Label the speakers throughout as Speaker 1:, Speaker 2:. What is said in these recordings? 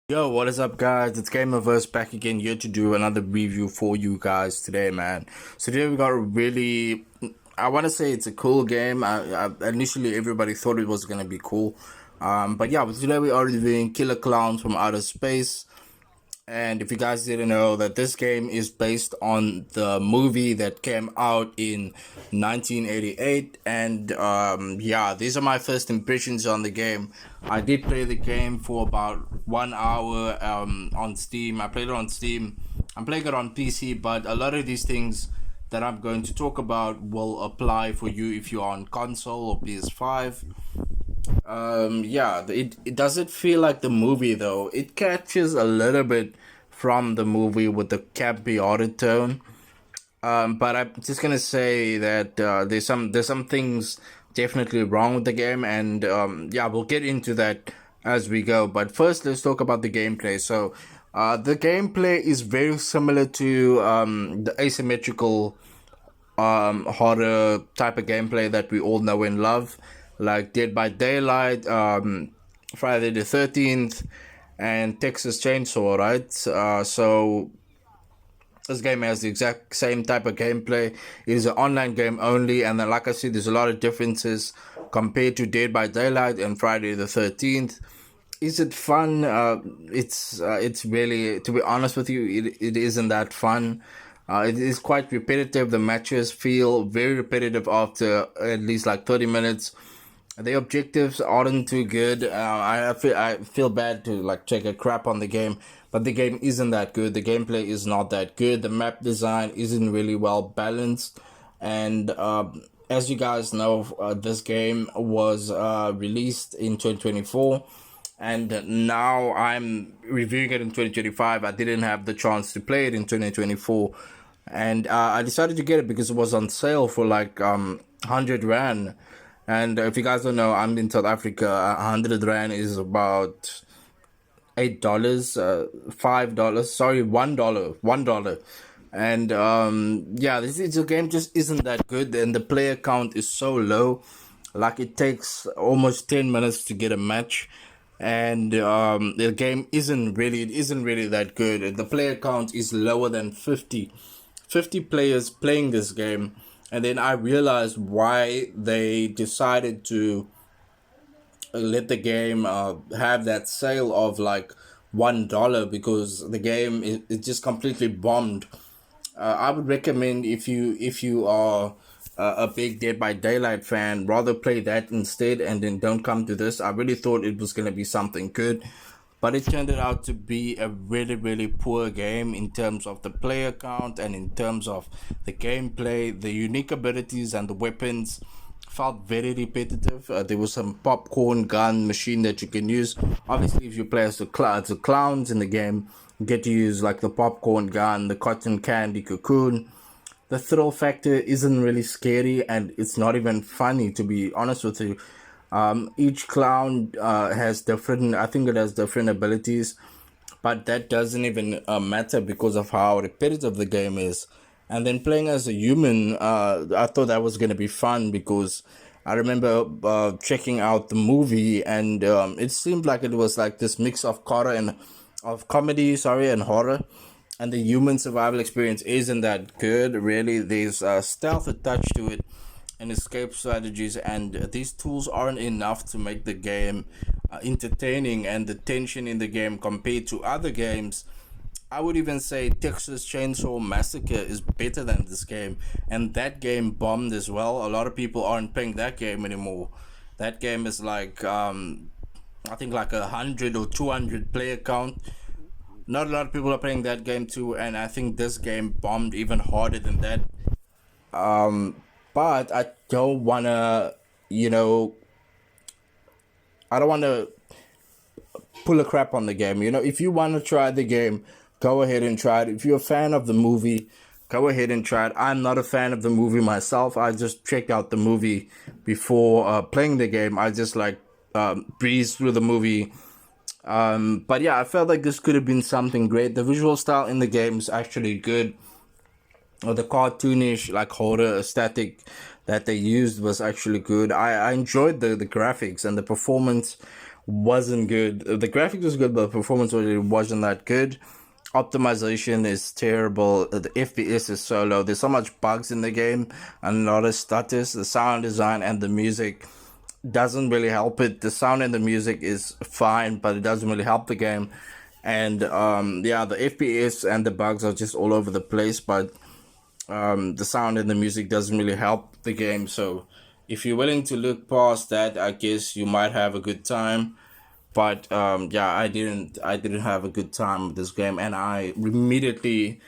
Speaker 1: Yo, what is up, guys? It's Gamerverse back again here to do another review for you guys today, man. So today we got a really, I want to say it's a cool game. Initially everybody thought it was gonna be cool, but yeah. But today we are reviewing Killer Clowns from Outer Space. And if you guys didn't know that this game is based on the movie that came out in 1988, and yeah, these are my first impressions on the game. I did play the game for about 1 hour on Steam. I played it on Steam. I'm playing it on PC, but a lot of these things that I'm going to talk about will apply for you if you're on console or PS5. Yeah, it doesn't feel like the movie though. It catches a little bit from the movie with the campy auto tone. But I'm just gonna say that there's some things definitely wrong with the game, and yeah, we'll get into that as we go. But first, let's talk about the gameplay. So, the gameplay is very similar to the asymmetrical horror type of gameplay that we all know and love, like Dead by Daylight, Friday the 13th, and Texas Chainsaw, right? So this game has the exact same type of gameplay. It is an online game only, and then, like I said, there's a lot of differences compared to Dead by Daylight and Friday the 13th. Is it fun? It's really, to be honest with you, it isn't that fun. It is quite repetitive. The matches feel very repetitive after at least like 30 minutes. The objectives aren't too good. I feel bad to like take a crap on the game, but the game isn't that good. The gameplay is not that good. The map design isn't really well balanced, and as you guys know, this game was released in 2024, and now I'm reviewing it in 2025. I didn't have the chance to play it in 2024, and I decided to get it because it was on sale for like 100 rand. And if you guys don't know, I'm in South Africa. 100 rand is about $8, $5. Sorry, $1, $1. And yeah, this game just isn't that good, and the player count is so low. Like it takes almost 10 minutes to get a match, and the game isn't really that good. The player count is lower than 50 players playing this game, and then I realized why they decided to let the game have that sale of like $1, because the game is just completely bombed. I would recommend, if you are a big Dead by Daylight fan, rather play that instead, and then don't come to this. I really thought it was gonna be something good, but it turned out to be a really poor game in terms of the player count and in terms of the gameplay. The unique abilities and the weapons felt very repetitive. There was some popcorn gun machine that you can use. Obviously, if you play as the clowns in the game, you get to use like the popcorn gun, the cotton candy cocoon. The thrill factor isn't really scary, and it's not even funny, to be honest with you. Each clown has different, I think it has different abilities, but that doesn't even matter because of how repetitive the game is. And then playing as a human, I thought that was going to be fun, because I remember checking out the movie, and it seemed like it was like this mix of horror and of comedy, sorry, and horror. And the human survival experience isn't that good, really. There's stealth attached to it and escape strategies, and these tools aren't enough to make the game entertaining, and the tension in the game compared to other games. I would even say Texas Chainsaw Massacre is better than this game, and that game bombed as well. A lot of people aren't playing that game anymore. That game is like I think like 100 or 200 player count. Not a lot of people are playing that game too, and I think this game bombed even harder than that. But I don't wanna, you know, I don't wanna pull a crap on the game. If you wanna try the game, go ahead and try it. If you're a fan of the movie, go ahead and try it. I'm not a fan of the movie myself. I just checked out the movie before playing the game. I just like breezed through the movie. But yeah, I felt like this could have been something great. The visual style in the game is actually good, or the cartoonish like horror aesthetic that they used was actually good. I enjoyed the graphics, and the performance wasn't good. The graphics was good, but the performance wasn't that good. Optimization is terrible. The FPS is so low. There's so much bugs in the game and a lot of stutters. The sound design and the music doesn't really help it. The sound and the music is fine, but it doesn't really help the game. And yeah, the FPS and the bugs are just all over the place. But the sound and the music doesn't really help the game. So if you're willing to look past that, I guess you might have a good time. But yeah, I didn't have a good time with this game, and I immediately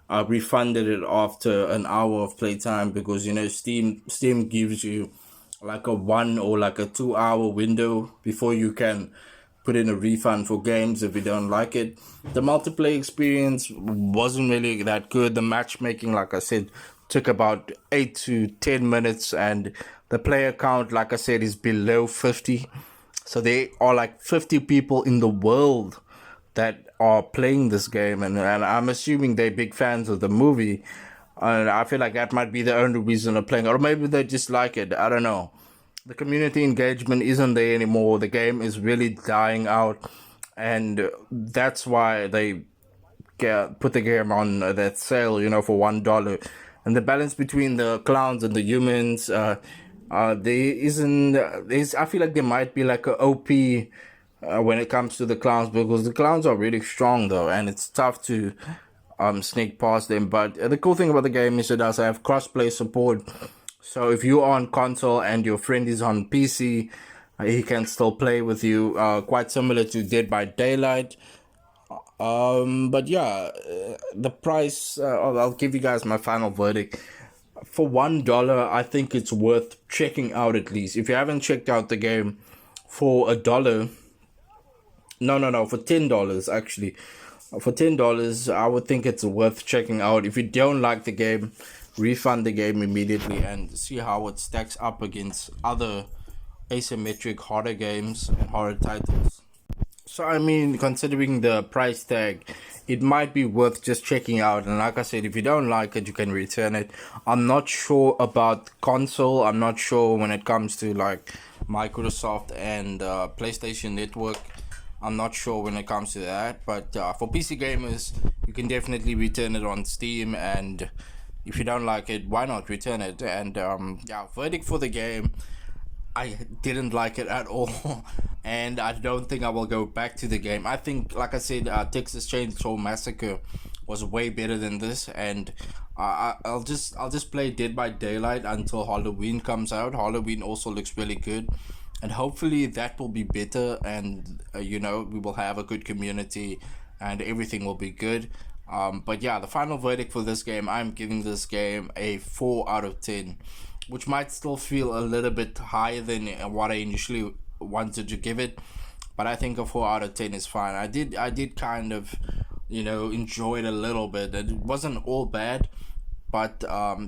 Speaker 1: refunded it after an hour of playtime, because Steam gives you like a 1 or like a 2 hour window before you can put in a refund for games if you don't like it. The multiplayer experience wasn't really that good. The matchmaking, like I said, took about 8 to 10 minutes, and the player count, like I said, is below 50. So there are like 50 people in the world that are playing this game, and I'm assuming they're big fans of the movie. And I feel like that might be the only reason they're playing, or maybe they just like it. I don't know. The community engagement isn't there anymore. The game is really dying out, and that's why they put the game on that sale, for $1. And the balance between the clowns and the humans, there isn't. I feel like there might be like a OP when it comes to the clowns, because the clowns are really strong though, and it's tough to sneak past them. But the cool thing about the game is it does have crossplay support. So if you're on console and your friend is on PC, he can still play with you. Quite similar to Dead by Daylight. But yeah, the price. I'll give you guys my final verdict. For $1, I think it's worth checking out at least. If you haven't checked out the game, for $1, no, for $10 actually. For $10, I would think it's worth checking out. If you don't like the game, refund the game immediately and see how it stacks up against other asymmetric horror games and horror titles. So I mean, considering the price tag, it might be worth just checking out. And like I said, if you don't like it, you can return it. I'm not sure about console. I'm not sure when it comes to like Microsoft and PlayStation Network. I'm not sure when it comes to that. But for PC gamers, you can definitely return it on Steam. And if you don't like it, why not return it? And yeah, verdict for the game. I didn't like it at all, and I don't think I will go back to the game. I think, like I said, Texas Chainsaw Massacre was way better than this, and I'll just play Dead by Daylight until Halloween comes out. Halloween also looks really good, and hopefully that will be better, and we will have a good community, and everything will be good. But yeah, the final verdict for this game, I'm giving this game a 4 out of 10, which might still feel a little bit higher than what I initially wanted to give it, but I think a 4 out of 10 is fine. I did kind of, enjoy it a little bit. It wasn't all bad, but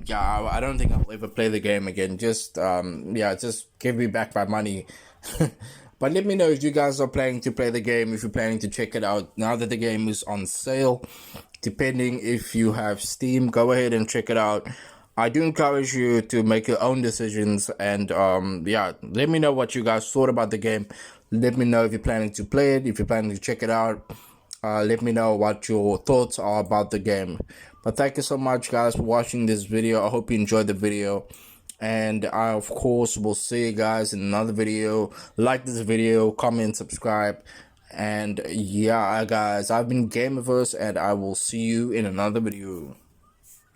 Speaker 1: yeah, I don't think I'll ever play the game again. Just yeah, just give me back my money. But let me know if you guys are planning to play the game, if you're planning to check it out now that the game is on sale. Depending if you have Steam, go ahead and check it out. I do encourage you to make your own decisions, and yeah, let me know what you guys thought about the game. Let me know if you're planning to play it, if you're planning to check it out. Let me know what your thoughts are about the game. But thank you so much, guys, for watching this video. I hope you enjoyed the video, and I of course will see you guys in another video. Like this video, comment, subscribe, and yeah, guys, I've been Gamerverse, and I will see you in another video.